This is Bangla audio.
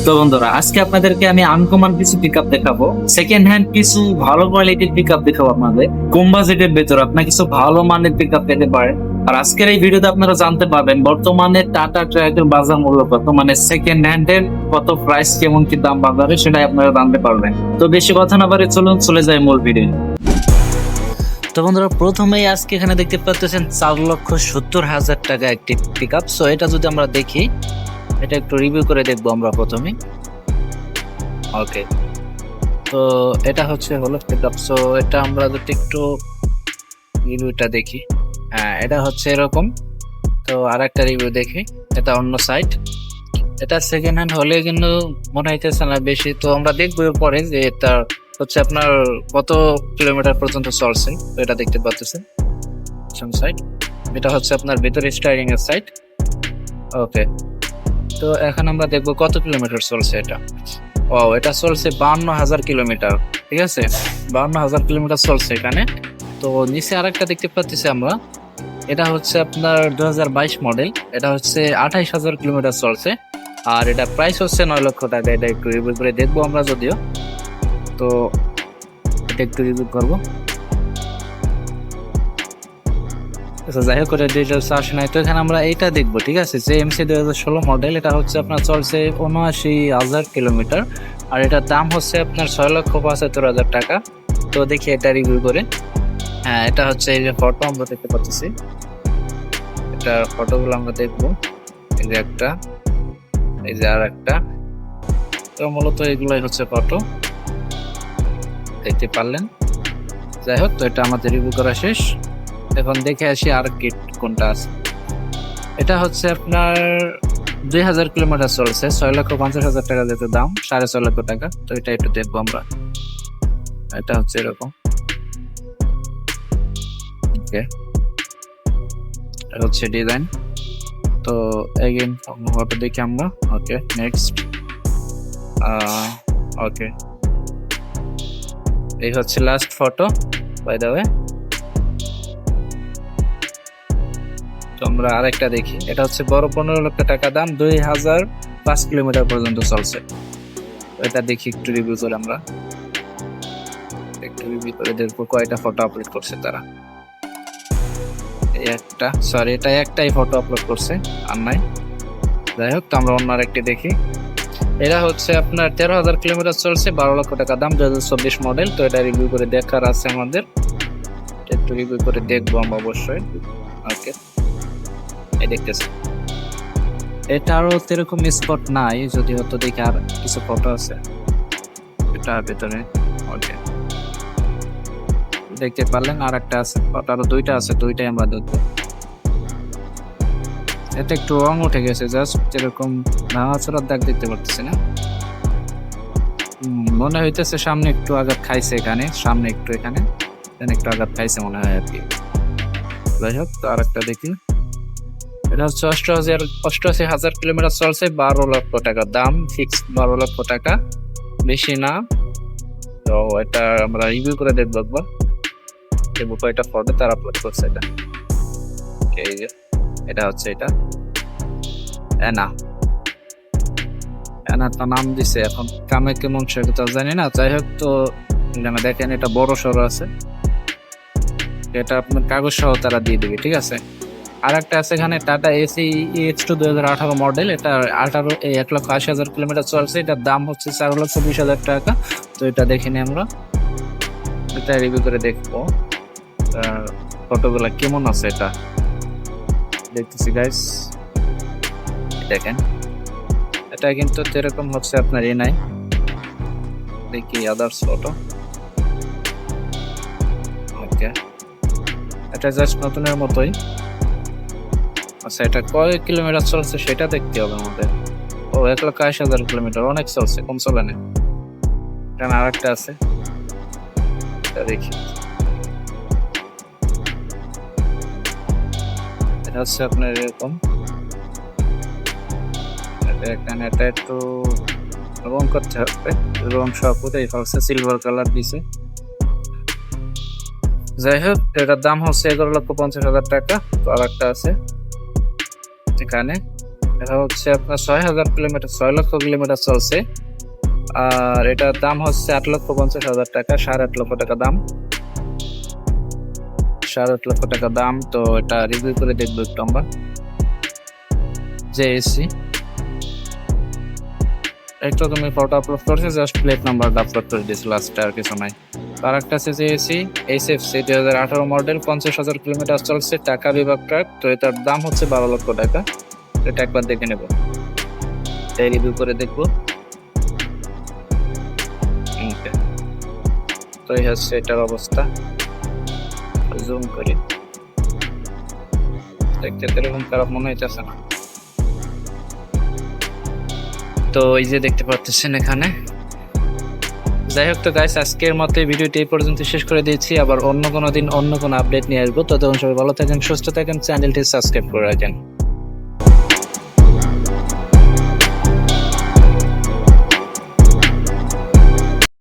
তো বন্ধুরা, আজকে আপনাদেরকে আমি আনকমন কিছু পিকআপ দেখাবো, সেকেন্ড হ্যান্ড কিছু ভালো কোয়ালিটির পিকআপ দেখাবো আপনাদের। কম বাজেটের ভেতর আপনি কিছু ভালো মানের পিকআপ পেতে পারেন। আর আজকের এই ভিডিওতে আপনারা জানতে পারবেন বর্তমানে টাটা ট্রায়াকের বাজার মূল্য কত, মানে সেকেন্ড হ্যান্ড এর কত প্রাইস, কেমন কি দাম বাজারে, সেটাই আপনারা জানতে পারবেন। তো বেশি কথা না বাড়িয়ে চলুন চলে যায় মূল ভিডিও। তো বন্ধুরা, প্রথমেই আজকে এখানে দেখতে পাচ্ছেন 4,70,000 টাকা একটি পিকআপ। সো এটা যদি আমরা দেখি, এটা একটু রিভিউ করে দেখবো আমরা প্রথমে। ওকে, তো এটা হলো পিকআপ। সো এটা আমরা যদি একটু রিভিউটা দেখি, হ্যাঁ এটা হচ্ছে এরকম। তো আর একটা রিভিউ দেখি, এটা অন্য সাইট। এটা সেকেন্ড হ্যান্ড হলে কিন্তু মনে হইতেছে না বেশি। তো আমরা দেখবো পরে যে এটা হচ্ছে আপনার কত কিলোমিটার পর্যন্ত চলছে। তো এটা দেখতে পাচ্ছেন সাইট, এটা হচ্ছে আপনার ভেতরে স্টাইরিং এর সাইট। ওকে, তো এখন আমরা দেখবো কত কিলোমিটার চলছে এটা। ও, এটা চলছে 52,000 কিলোমিটার। ঠিক আছে, 52,000 কিলোমিটার চলছে এখানে। তো নিচে আরেকটা দেখতে পাচ্ছি আমরা, এটা হচ্ছে আপনার 2022 মডেল। এটা হচ্ছে 28,000 কিলোমিটার চলছে, আর এটা প্রাইস হচ্ছে 9 লক্ষ টাকা। এটা একটু রিভিউ করে দেখবো আমরা যদিও। তো এটা একটু রিভিউ করবো। আচ্ছা, যাই হোক, করে ডিটেলস আসে নাই। তো এখানে আমরা এইটা দেখবো, ঠিক আছে, যে এমসি 2016 মডেল। এটা হচ্ছে আপনার চলছে 79,000 কিলোমিটার, আর এটার দাম হচ্ছে আপনার 6,75,000 টাকা। তো দেখি এটা রিভিউ করে। হ্যাঁ, এটা হচ্ছে এই যে ফটো আমরা দেখতে পাচ্ছি, এটা ফটোগুলো আমরা দেখবো। এই যে একটা, এই যে আর একটা। তো মূলত এগুলাই হচ্ছে ফটো, দেখতে পারলেন। যাই হোক, তো এটা আমাদের রিভিউ করা শেষ। এখন দেখে আসি আর কিট কোনটা আছে। এটা হচ্ছে আপনার 2,000 কিলোমিটার চলছে, 6,50,000 টাকা যেতে দাম, 6.5 লক্ষ টাকা। তো এটা একটু দেখবো আমরা। এটা হচ্ছে এরকম। ওকে, এটা হচ্ছে ডিজাইন। তো এগেইন ফটো দেখি আমরা। ওকে, নেক্সট। ওকে, এই হচ্ছে last photo by the way. তো আমরা আরেকটা দেখি, এটা হচ্ছে বড়, 15 লক্ষ টাকা দাম, 2,005 কিলোমিটার পর্যন্ত চলছে। এটা দেখি একটু রিভিউ করে আমরা, একটু রিভিউ করে দেখবো কয়টা ফটো আপলোড করছে তারা। এই একটা, সরি, এটা একটাই ফটো আপলোড করছে, আর নাই। যাই হোক, তো আমরা অন্য আরেকটি দেখি। এটা হচ্ছে আপনার 13,000 কিলোমিটার চলছে, 12 লক্ষ টাকা দাম, 2024 মডেল। তো এটা রিভিউ করে দেখার আছে আমাদের, একটু রিভিউ করে দেখবো আমরা অবশ্যই। ওকে, এই দেখতেছি, এটারও সেরকম স্পট নাই, যদি হতো দেখি আর কিছু ফটো আছে এটা ভেতরে। ওকে, দেখতে পারলেন আর একটা আছে ফটো, আরো দুইটা আছে, দুইটাই আমরা দেখবো। এটা একটু রং উঠে গেছে, জাস্ট যেরকম ভাঙাচোরার দাগ দেখতে পারতেছি না। মনে হইতেছে সামনে একটু আঘাত খাইছে, এখানে সামনে একটু, এখানে একটু আঘাত খাইছে মনে হয় আর কি। যাই হোক, তো আর একটা দেখি। এটা হচ্ছে 88,000 কিলোমিটার চলছে, 12 লক্ষ টাকা দাম, ফিক্স 12 লক্ষ টাকা, বেশি না। তো এটা আমরা রিভিউ করে দেখবো একবার, দেখবো কয়টা ফটো তারা আপলোড করছে। এটা এই যে, এটা হচ্ছে এটা এনা, এনা তো নাম দিছে, এখন কামে কেমন সেটা তো জানি না। যাই হোক, তো দেখেন এটা বড় সড়ো আছে, এটা আপনার কাগজ সহ তারা দিয়ে দিবে, ঠিক আছে। আর একটা আছে এখানে টাটা এসি EX2 2018 মডেল। এটা 1,80,000 কিলোমিটার চলছে, এটার দাম হচ্ছে 4,20,000 টাকা। তো এটা দেখিনি আমরা, এটা রিভিউ করে দেখবো ফটোগুলা কেমন আছে। এটা দেখতেছি গাইস, দেখেন এটা কিন্তু এরকম হচ্ছে আপনার নাই। দেখি আদার্স ফটো। ওকে, এটা জাস্ট নতুনের মতোই। আচ্ছা, এটা কয় কিলোমিটার চলছে সেটা দেখতে হবে আমাদের। ও, 1,80,000 কিলোমিটার, অনেক চলছে, কম চলে না। এখানে আর একটা আছে, এটা দেখি। এটা হচ্ছে আপনার এরকম, এখানে এটা একটু রং করতে হবে, রং সব কোথায় হচ্ছে সিলভার কালার দিছে। যাই হোক, এটার দাম হচ্ছে 11,50,000 টাকা। তো আর একটা আছে এখানে, এটা হচ্ছে আপনার 6,000 কিলোমিটার, 6 লক্ষ কিলোমিটার চলছে। আর এটার দাম হচ্ছে 8,50,000 টাকা, 8.5 লক্ষ টাকা দাম, 8.5 লক্ষ টাকা দাম। তো এটা রিভিউ করে দেখবো একটু আমরা। যে এসি একটু তুমি ফটো আপলোড করছে, জাস্ট প্লেট নাম্বারটা আপলোড করে দিয়েছি, লাস্টে আর কিছু নাই। আর একটা আছে যে এসি HFC 2018 মডেল, 50,000 কিলোমিটার চলছে, টাকা বিভাগ ট্রাক। তো এটার দাম হচ্ছে 12 লক্ষ টাকা। এটা একবার দেখে নেব, তাই রিভিউ করে দেখবো। Okay. তো এই হচ্ছে এটার অবস্থা। জুম করি, দেখতে তো এরকম খারাপ মনে হইতেছে না। তো এই যে দেখতে পাচ্ছেন এখানে। যাই হোক, তো গাইস আজকের মতো ভিডিওটি এই পর্যন্ত শেষ করে দিয়েছি। আবার অন্য কোনো দিন অন্য কোনো আপডেট নিয়ে আসবো। ততক্ষণ সবাই ভালো থাকেন, সুস্থ থাকেন, চ্যানেলটি সাবস্ক্রাইব করে রাখেন।